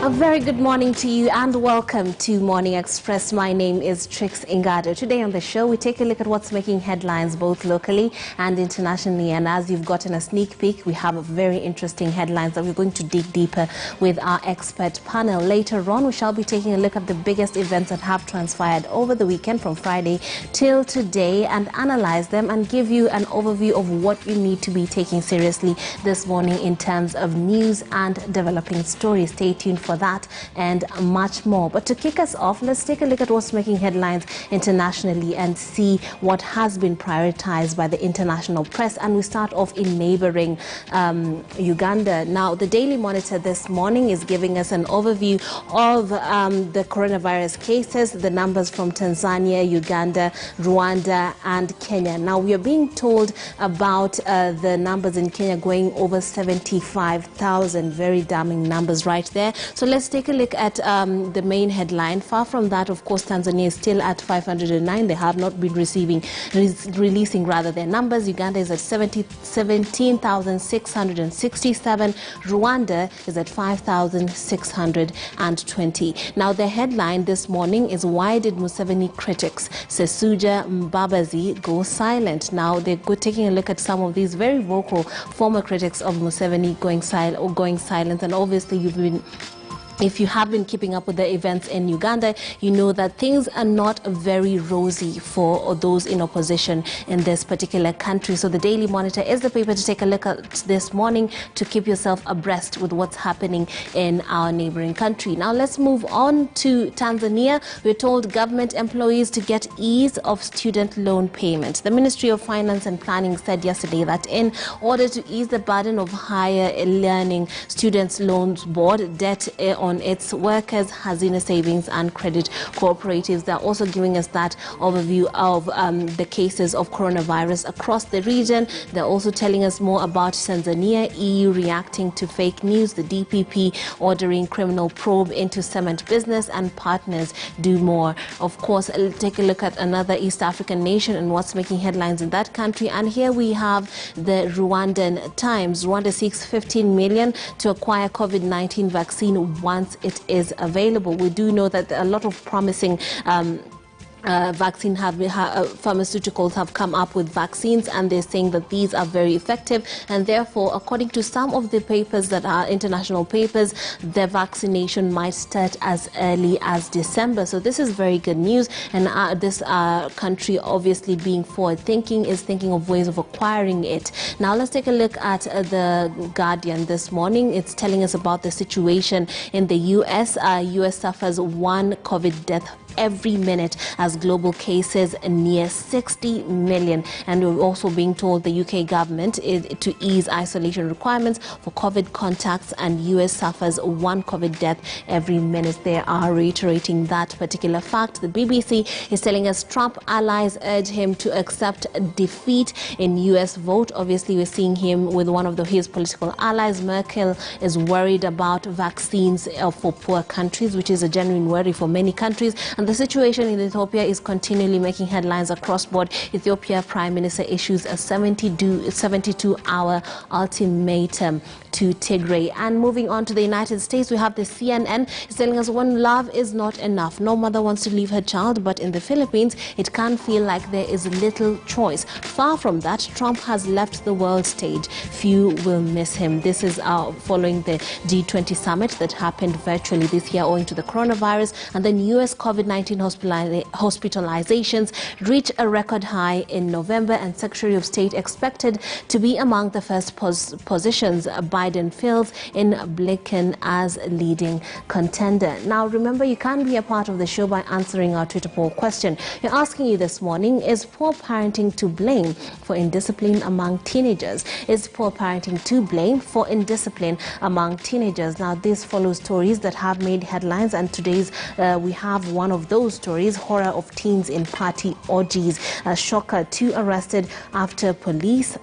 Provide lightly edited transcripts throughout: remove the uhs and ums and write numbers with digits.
A very good morning to you and welcome to Morning Express. My name is Trix Ingado. Today on the show, we take a look at what's making headlines both locally and internationally. And as you've gotten a sneak peek, we have a very interesting headlines that we're going to dig deeper with our expert panel. Later on, we shall be taking a look at the biggest events that have transpired over the weekend from Friday till today and analyze them and give you an overview of what you need to be taking seriously this morning in terms of news and developing stories. Stay tuned for that and much more. But to kick us off, let's take a look at what's making headlines internationally and see what has been prioritized by the international press. And we start off in neighboring Uganda. Now, the Daily Monitor this morning is giving us an overview of the coronavirus cases, the numbers from Tanzania, Uganda, Rwanda and Kenya. Now, we are being told about the numbers in Kenya going over 75,000. Very damning numbers right there. So let's take a look at the main headline. Far from that, of course, Tanzania is still at 509. They have not been releasing their numbers. Uganda is at 17,667. Rwanda is at 5,620. Now, the headline this morning is, why did Museveni critics Sesuja Mbabazi go silent? Now, they're taking a look at some of these very vocal former critics of Museveni going silent, and obviously if you have been keeping up with the events in Uganda, you know that things are not very rosy for those in opposition in this particular country. So the Daily Monitor is the paper to take a look at this morning to keep yourself abreast with what's happening in our neighboring country. Now let's move on to Tanzania. We're told government employees to get ease of student loan payment. The Ministry of Finance and Planning said yesterday that in order to ease the burden of higher learning students' loans board debt on its workers, Hazina Savings and Credit Cooperatives. They're also giving us that overview of the cases of coronavirus across the region. They're also telling us more about Tanzania, EU reacting to fake news, the DPP ordering criminal probe into cement business, and partners do more. Of course, take a look at another East African nation and what's making headlines in that country. And here we have the Rwandan Times. Rwanda seeks 15 million to acquire COVID-19 vaccine once it is available. We do know that a lot of promising pharmaceuticals have come up with vaccines, and they're saying that these are very effective, and therefore, according to some of the papers that are international papers, the vaccination might start as early as December. So this is very good news, and this country, obviously being forward-thinking, is thinking of ways of acquiring it. Now let's take a look at the Guardian this morning. It's telling us about the situation in the U.S. U.S. suffers one COVID death every minute as global cases near 60 million. And we're also being told the UK government is to ease isolation requirements for COVID contacts, and US suffers one COVID death every minute. They are reiterating that particular fact. The BBC is telling us Trump allies urge him to accept defeat in US vote. Obviously, we're seeing him with one of his political allies. Merkel is worried about vaccines for poor countries, which is a genuine worry for many countries. And the situation in Ethiopia is continually making headlines across board. Ethiopia Prime Minister issues a 72-hour ultimatum to Tigray. And moving on to the United States, we have the CNN is telling us when love is not enough, no mother wants to leave her child, but in the Philippines, it can feel like there is little choice. Far from that, Trump has left the world stage. Few will miss him. This is following the G20 summit that happened virtually this year owing to the coronavirus, and then US COVID-19 hospitalizations reach a record high in November, and Secretary of State expected to be among the first positions Biden fills in Blinken as leading contender. Now, remember, you can be a part of the show by answering our Twitter poll question. We're asking you this morning, is poor parenting to blame for indiscipline among teenagers? Is poor parenting to blame for indiscipline among teenagers? Now, this follows stories that have made headlines, and today's we have one of those stories, horror of teens in party orgies. A shocker, 2 arrested after police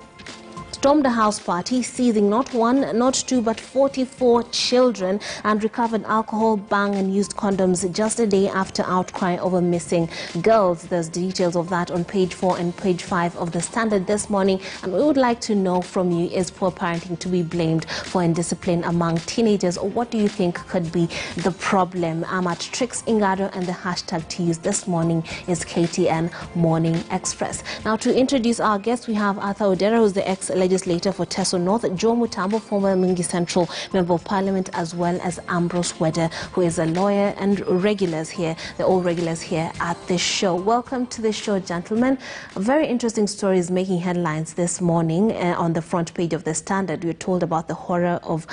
stormed a house party, seizing not one, not two, but 44 children, and recovered alcohol, bang, and used condoms just a day after outcry over missing girls. There's details of that on page 4 and page 5 of the Standard this morning. And we would like to know from you, is poor parenting to be blamed for indiscipline among teenagers, or what do you think could be the problem? I'm at Trix Ingado, and the hashtag to use this morning is KTN Morning Express. Now, to introduce our guest, we have Arthur Odera, who's the ex-legislator for Teso North, Joe Mutambo, former Mingi Central Member of Parliament, as well as Ambrose Wedder, who is a lawyer, and regulars here. They're all regulars here at this show. Welcome to the show, gentlemen. A very interesting story is making headlines this morning on the front page of the Standard. We're told about the horror of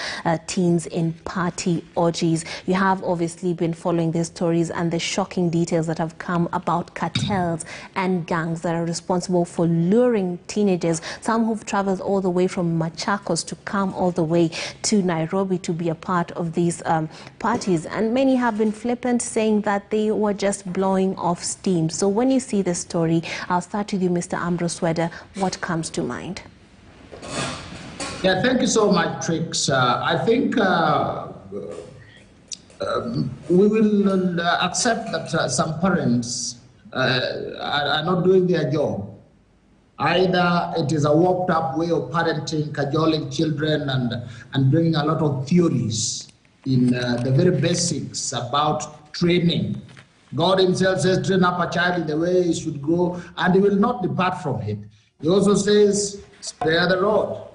teens in party orgies. You have obviously been following these stories and the shocking details that have come about cartels and gangs that are responsible for luring teenagers, some who've traveled all the way from Machakos to come all the way to Nairobi to be a part of these parties. And many have been flippant, saying that they were just blowing off steam. So when you see this story, I'll start with you, Mr. Ambrose Wedder. What comes to mind? Yeah, thank you so much, Trix. I think we will accept that some parents are not doing their job. Either it is a warped up way of parenting, cajoling children, and bringing a lot of theories in the very basics about training. God himself says, train up a child in the way he should grow, and he will not depart from it. He also says, spare the rod.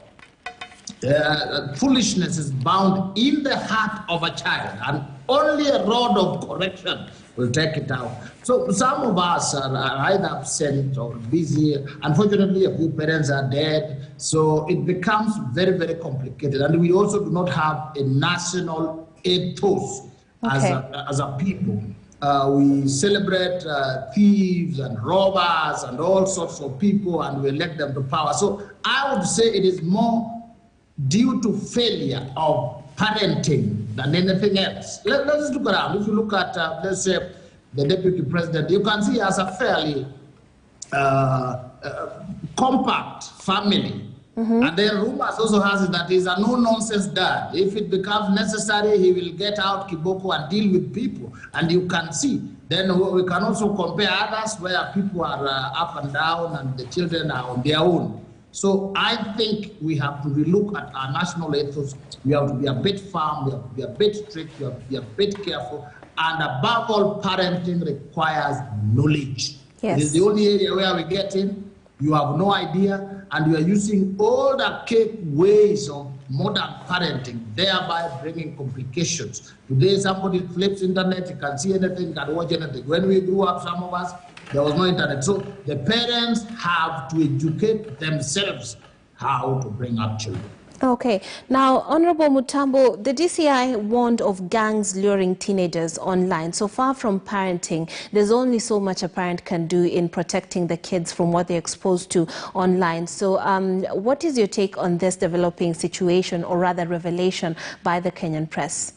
Foolishness is bound in the heart of a child, and only a rod of correction will take it out. So some of us are either absent or busy. Unfortunately, a few parents are dead. So it becomes very, very complicated. And we also do not have a national ethos as a people. We celebrate thieves and robbers and all sorts of people, and we elect them to power. So I would say it is more due to failure of parenting than anything else. Let's look around. If you look at, let's say, the deputy president, you can see he has a fairly compact family. And then rumors also has it that he's a no-nonsense dad. If it becomes necessary, he will get out kiboko and deal with people. And you can see. Then we can also compare others where people are up and down and the children are on their own. So I think we have to relook at our national ethos. We have to be a bit firm, we have to be a bit strict, we have to be a bit careful. And above all, parenting requires knowledge. Yes. It is the only area where we get in. You have no idea, and you are using all the archaic ways of modern parenting, thereby bringing complications. Today, somebody flips internet, you can see anything, can watch anything. When we grew up, some of us, there was no internet. So the parents have to educate themselves how to bring up children. Okay. Now, Honorable Mutambo, the DCI warned of gangs luring teenagers online. So far from parenting, there's only so much a parent can do in protecting the kids from what they're exposed to online. So what is your take on this developing situation, or rather revelation by the Kenyan press?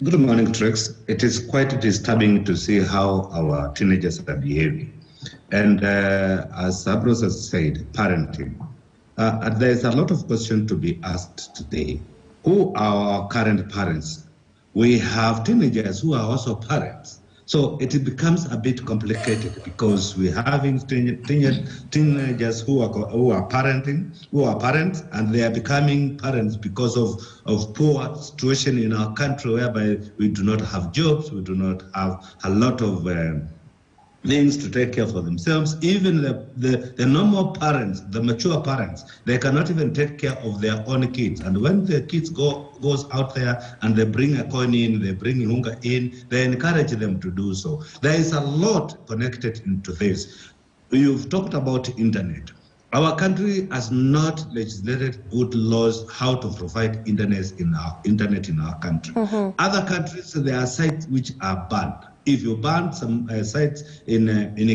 Good morning, Trix. It is quite disturbing to see how our teenagers are behaving. And as Ambrose has said, parenting. There's a lot of questions to be asked today. Who are our current parents? We have teenagers who are also parents. So it becomes a bit complicated because we're having teenagers who are parents, and they are becoming parents because of poor situation in our country, whereby we do not have jobs, we do not have a lot of things to take care for themselves. Even the normal parents, the mature parents, they cannot even take care of their own kids. And when the kids goes out there and they bring a coin in, they bring hunger in, they encourage them to do so. There is a lot connected into this. You've talked about internet. Our country has not legislated good laws how to provide internet in our country. Other countries, there are sites which are banned. If you ban some sites in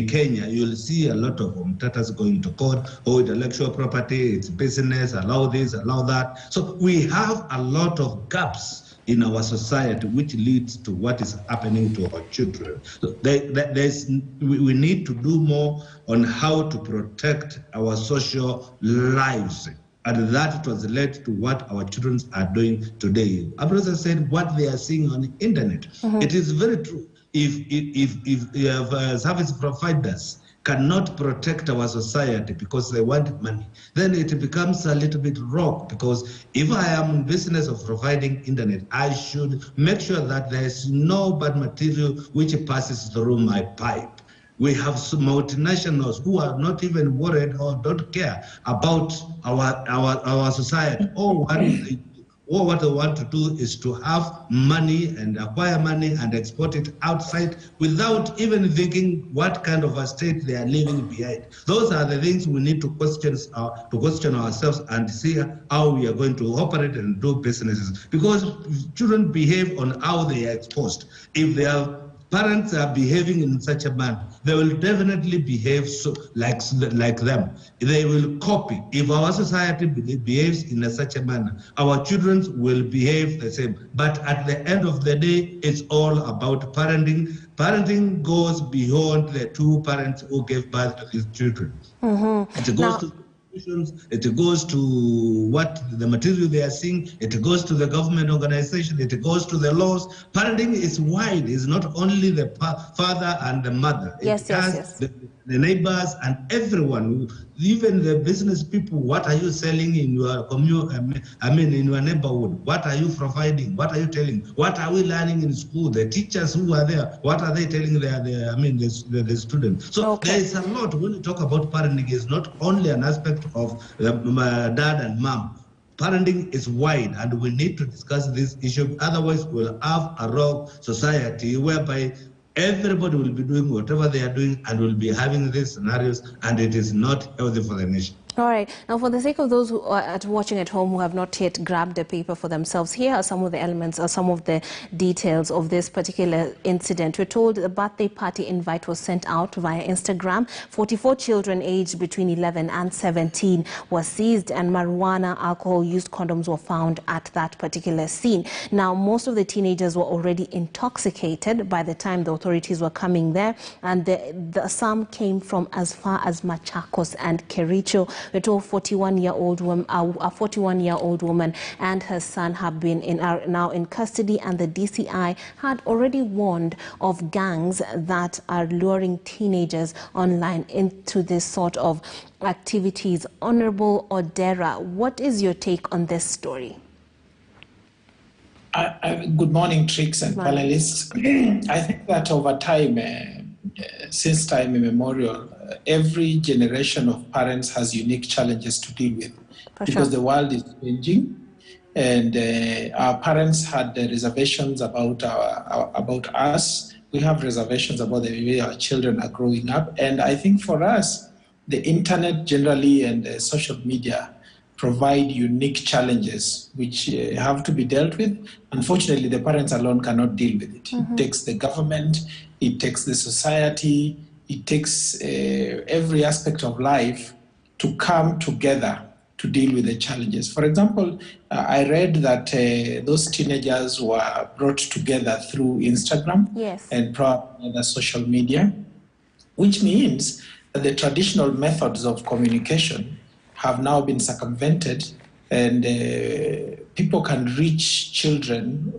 Kenya, you'll see a lot of commentators going to court, intellectual property, it's business, allow this, allow that. So we have a lot of gaps in our society which leads to what is happening to our children. So we need to do more on how to protect our social lives. And that translates to what our children are doing today. Abrosa said what they are seeing on the internet. It is very true. If service providers cannot protect our society because they want money, then it becomes a little bit wrong, because if I am in business of providing internet, I should make sure that there is no bad material which passes through my pipe. We have some multinationals who are not even worried or don't care about our society. All what they want to do is to have money and acquire money and export it outside without even thinking what kind of a state they are leaving behind. Those are the things we need to question ourselves and see how we are going to operate and do businesses. Because children behave on how they are exposed. If they are parents are behaving in such a manner, they will definitely behave like them. They will copy. If our society behaves in such a manner, our children will behave the same. But at the end of the day, it's all about parenting. Parenting goes beyond the two parents who gave birth to these children. It goes to it goes to what the material they are seeing, it goes to the government organization, it goes to the laws. Parenting is wide, it's not only the father and the mother. It has the neighbors and everyone, even the business people. What are you selling in your community? In your neighborhood? What are you providing? What are you telling? What are we learning in school? The teachers who are there, what are they telling the students? So there is a lot. When you talk about parenting, it's not only an aspect of dad and mom. Parenting is wide, and we need to discuss this issue. Otherwise, we'll have a wrong society whereby everybody will be doing whatever they are doing and will be having these scenarios, and it is not healthy for the nation. All right. Now, for the sake of those who are watching at home who have not yet grabbed a paper for themselves, here are some of the elements or some of the details of this particular incident. We're told the birthday party invite was sent out via Instagram. 44 children aged between 11 and 17 were seized, and marijuana, alcohol-used condoms were found at that particular scene. Now, most of the teenagers were already intoxicated by the time the authorities were coming there, and some came from as far as Machakos and Kericho. We're told a 41-year-old woman and her son have been are now in custody, and the DCI had already warned of gangs that are luring teenagers online into this sort of activities. Honorable Odera, what is your take on this story? Good morning, Trix and panelists. I think that over time, since time immemorial, every generation of parents has unique challenges to deal with because the world is changing, and our parents had reservations about us. We have reservations about the way our children are growing up, and I think for us, the internet generally and social media provide unique challenges which have to be dealt with. Unfortunately, the parents alone cannot deal with it. It takes the government, it takes the society, it takes every aspect of life to come together to deal with the challenges. For example, I read that those teenagers were brought together through Instagram and probably other social media, which means that the traditional methods of communication have now been circumvented, and people can reach children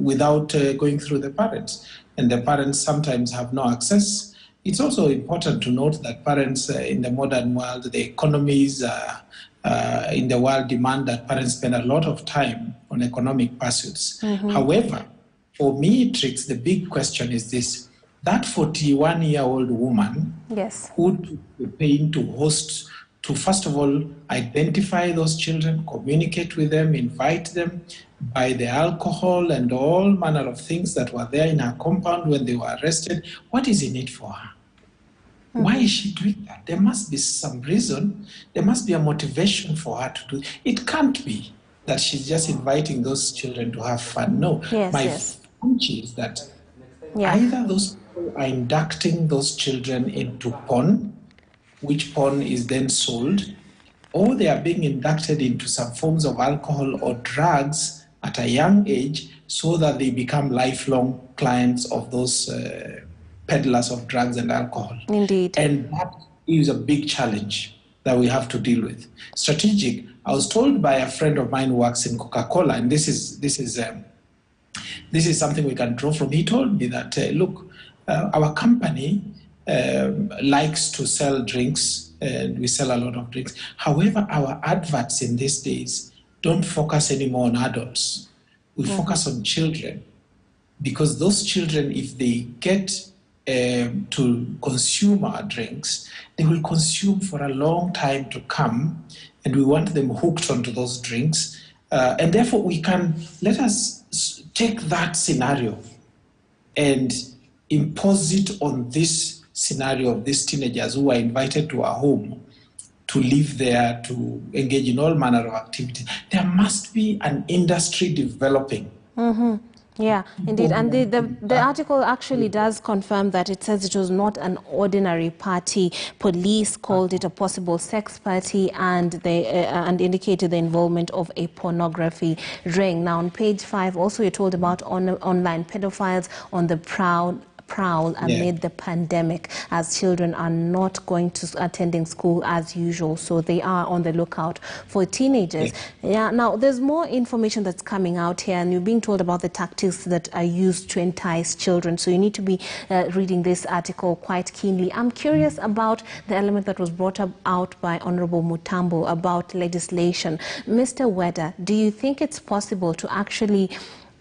without going through the parents, and the parents sometimes have no access. It's also important to note that parents in the modern world, the economies in the world demand that parents spend a lot of time on economic pursuits. However, for me, Trix, the big question is this: that 41-year-old woman who took the pain to host, to first of all identify those children, communicate with them, invite them, buy the alcohol and all manner of things that were there in her compound when they were arrested. What is in it for her? Why is she doing that? There must be some reason. There must be a motivation for her to do it. It can't be that she's just inviting those children to have fun. No. My hunch is that either those people are inducting those children into porn, which porn is then sold, or they are being inducted into some forms of alcohol or drugs at a young age so that they become lifelong clients of those peddlers of drugs and alcohol. Indeed. And that is a big challenge that we have to deal with. Strategic, I was told by a friend of mine who works in Coca-Cola, and this is something we can draw from. He told me that, look, our company likes to sell drinks, and we sell a lot of drinks. However, our adverts in these days don't focus anymore on adults. We focus on children, because those children, if they get to consume our drinks, they will consume for a long time to come, and we want them hooked onto those drinks. And therefore, let us take that scenario and impose it on this scenario of these teenagers who are invited to our home to live there, to engage in all manner of activities. There must be an industry developing. Yeah, indeed. And the article actually does confirm that. It says it was not an ordinary party. Police called it a possible sex party, and they indicated the involvement of a pornography ring. Now, on page 5, also you're told about online pedophiles on the prowl amid the pandemic, as children are not going to attending school as usual, so they are on the lookout for teenagers. Now there's more information that's coming out here, and you're being told about the tactics that are used to entice children, so you need to be reading this article quite keenly. I'm curious about the element that was brought out by Honorable Mutambo about legislation. Mr. Weda, do you think it's possible to actually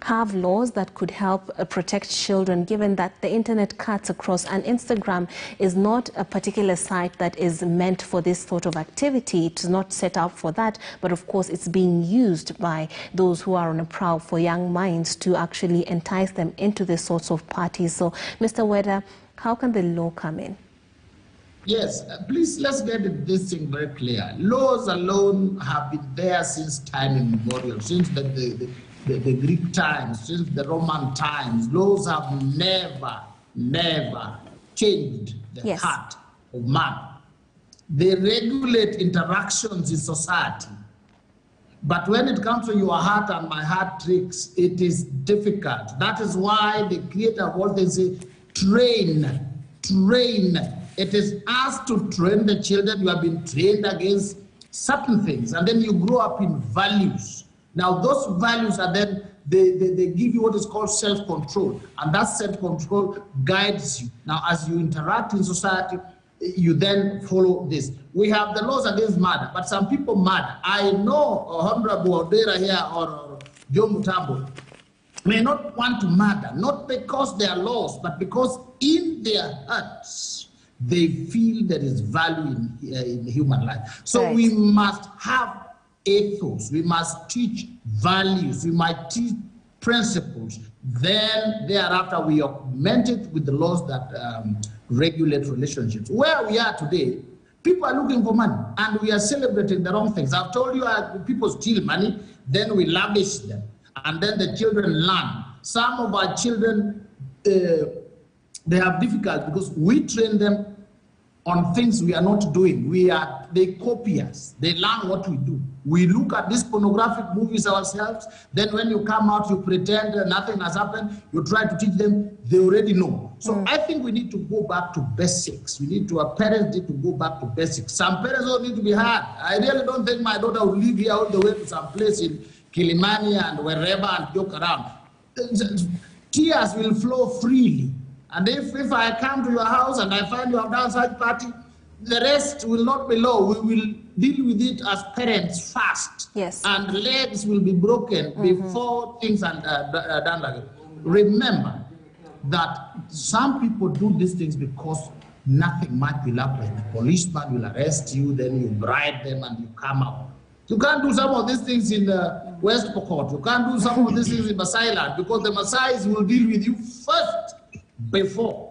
have laws that could help protect children, given that the internet cuts across, and Instagram is not a particular site that is meant for this sort of activity? It's not set up for that, but of course it's being used by those who are on a prowl for young minds to actually entice them into these sorts of parties. So, Mr. Weda, how can the law come in? Yes, please, let's get this thing very clear. Laws alone have been there since time immemorial, since the Greek times, since the Roman times. Laws have never changed the heart of man. They regulate interactions in society. But when it comes to your heart and my heart tricks, it is difficult. That is why the creator of all things says, train. It is us to train the children. You have been trained against certain things, and then you grow up in values. Now, those values are then, they give you what is called self-control, and that self-control guides you. Now, as you interact in society, you then follow this. We have the laws against murder, but some people murder. I know Honorable Odera here or Joe Mutambo may not want to murder, not because they are laws, but because in their hearts, they feel there is value in human life. So we must have ethos, we must teach values, we might teach principles. Then thereafter we augment it with the laws that regulate relationships. Where we are today, people are looking for money, and we are celebrating the wrong things. I've told you, people steal money, then we lavish them, and then the children learn. Some of our children, they have difficulty because we train them on things we are not doing. They copy us. They learn what we do. We look at these pornographic movies ourselves. Then when you come out, you pretend nothing has happened. You try to teach them. They already know. So I think we need to go back to basics. Our parents need to go back to basics. Some parents don't need to be hard. I really don't think my daughter will leave here all the way to some place in Kilimani and wherever and joke around. Tears will flow freely. And if I come to your house and I find you have done such party, the rest will not be law. We will deal with it as parents first. Yes. And legs will be broken before things are done like it. Remember that some people do these things because nothing much will happen. The policeman will arrest you, then you bribe them and you come out. You can't do some of these things in West Pokot. You can't do some of these things in Masai land because the Masais will deal with you first before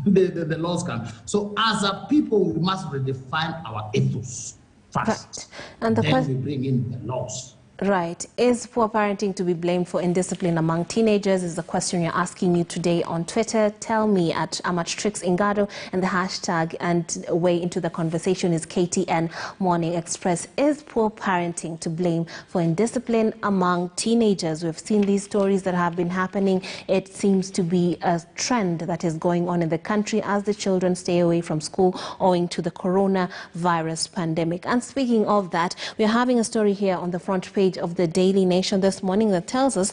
the laws come. So as a people, we must redefine our ethos first. And then we bring in the laws. Right. Is poor parenting to be blamed for indiscipline among teenagers is the question you're asking you today on Twitter. Tell me at Trix Ingado, and the hashtag and way into the conversation is KTN Morning Express. Is poor parenting to blame for indiscipline among teenagers? We've seen these stories that have been happening. It seems to be a trend that is going on in the country as the children stay away from school owing to the coronavirus pandemic. And speaking of that, we're having a story here on the front page of the Daily Nation this morning that tells us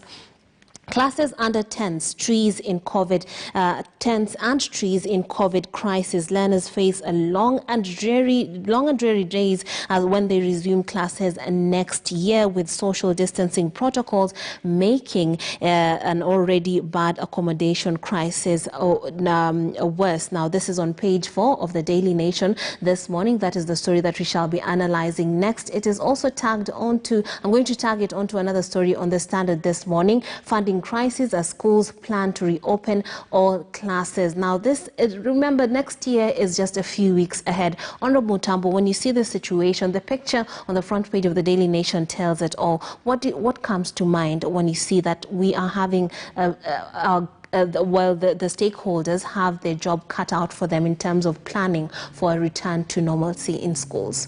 classes under 10s, trees in COVID, 10s and trees in COVID crisis. Learners face a long and dreary days when they resume classes next year, with social distancing protocols making an already bad accommodation crisis worse. Now, this is on page 4 of the Daily Nation this morning. That is the story that we shall be analyzing next. It is also tagged onto, I'm going to tag it onto another story on the Standard this morning. Funding crisis as schools plan to reopen all classes. Now, remember, next year is just a few weeks ahead. Honorable Mutambo, when you see the situation, the picture on the front page of the Daily Nation tells it all. What comes to mind when you see that we are having the stakeholders have their job cut out for them in terms of planning for a return to normalcy in schools?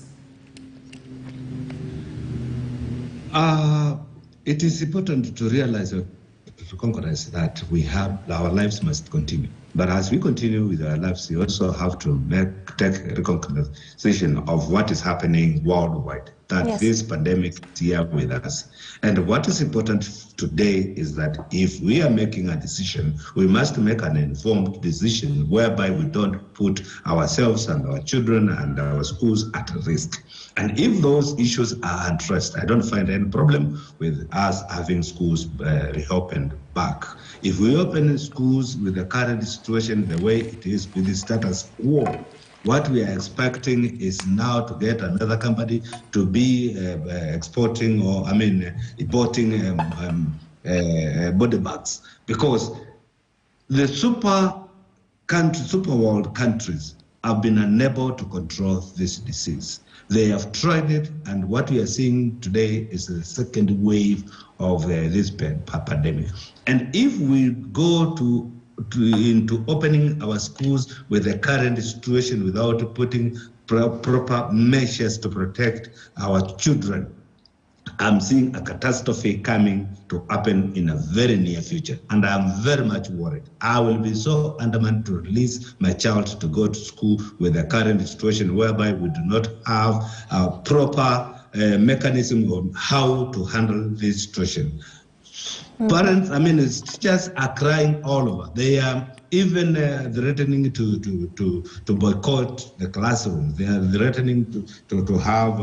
It is important to realize to conclude that our lives must continue. But as we continue with our lives, we also have to take a recognition of what is happening worldwide, that yes, this pandemic is here with us. And what is important today is that if we are making a decision, we must make an informed decision whereby we don't put ourselves and our children and our schools at risk. And if those issues are addressed, I don't find any problem with us having schools reopened back. If we open schools with the current situation the way it is with the status quo, what we are expecting is now to get another company to be importing body bags, because the super world countries have been unable to control this disease. They have tried it, and what we are seeing today is the second wave of this pandemic. And if we go into opening our schools with the current situation without putting proper measures to protect our children, I'm seeing a catastrophe coming to happen in a very near future, and I'm very much worried. I will be so adamant to release my child to go to school with the current situation whereby we do not have a proper mechanism on how to handle this situation. Parents, teachers are crying all over. They are even threatening to boycott the classroom. They are threatening to have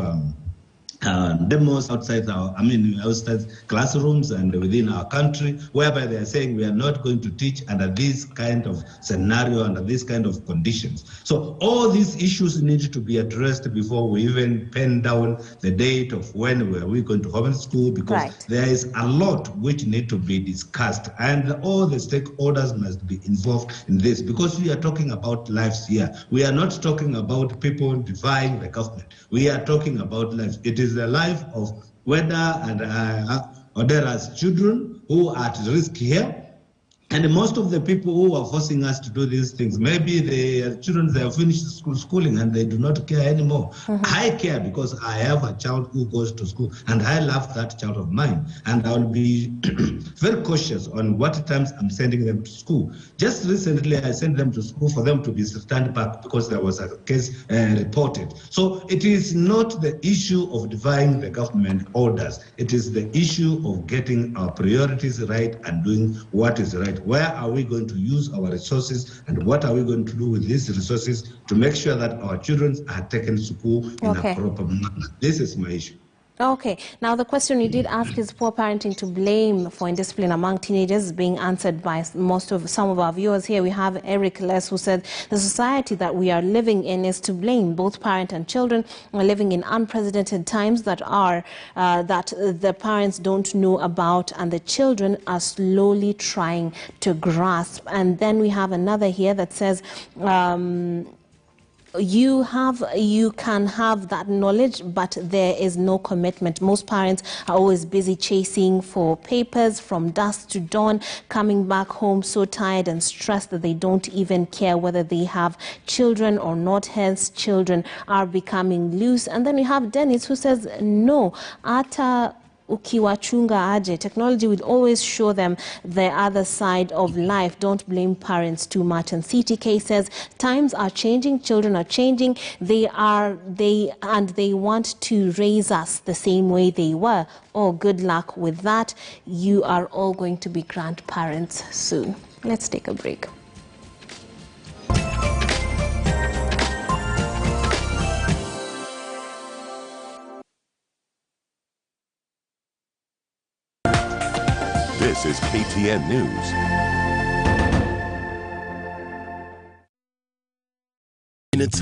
demos outside outside classrooms and within our country, whereby they are saying we are not going to teach under this kind of scenario, under this kind of conditions. So all these issues need to be addressed before we even pen down the date of when we're going to open school, because there is a lot which need to be discussed, and all the stakeholders must be involved in this, because we are talking about lives here. We are not talking about people defying the government. We are talking about lives. It is the life of whether or there are children who are at risk here. And most of the people who are forcing us to do these things, maybe the children, they have finished schooling and they do not care anymore. I care because I have a child who goes to school and I love that child of mine. And I will be very cautious on what times I'm sending them to school. Just recently, I sent them to school for them to be returned back because there was a case reported. So it is not the issue of defying the government orders. It is the issue of getting our priorities right and doing what is right. Where are we going to use our resources, and what are we going to do with these resources to make sure that our children are taken to school in a proper manner? This is my issue. Okay. Now, the question you did ask, is poor parenting to blame for indiscipline among teenagers, is being answered by some of our viewers here. We have Eric Les, who said the society that we are living in is to blame. Both parent and children are living in unprecedented times that the parents don't know about, and the children are slowly trying to grasp. And then we have another here that says you can have that knowledge, but there is no commitment. Most parents are always busy chasing for papers from dusk to dawn, coming back home so tired and stressed that they don't even care whether they have children or not. Hence, children are becoming loose. And then we have Dennis, who says no, ata ukiwachunga aje. Technology will always show them the other side of life. Don't blame parents too much. And CTK says times are changing, children are changing. They want to raise us the same way they were. Oh, good luck with that. You are all going to be grandparents soon. Let's take a break. This is KTN News. In a time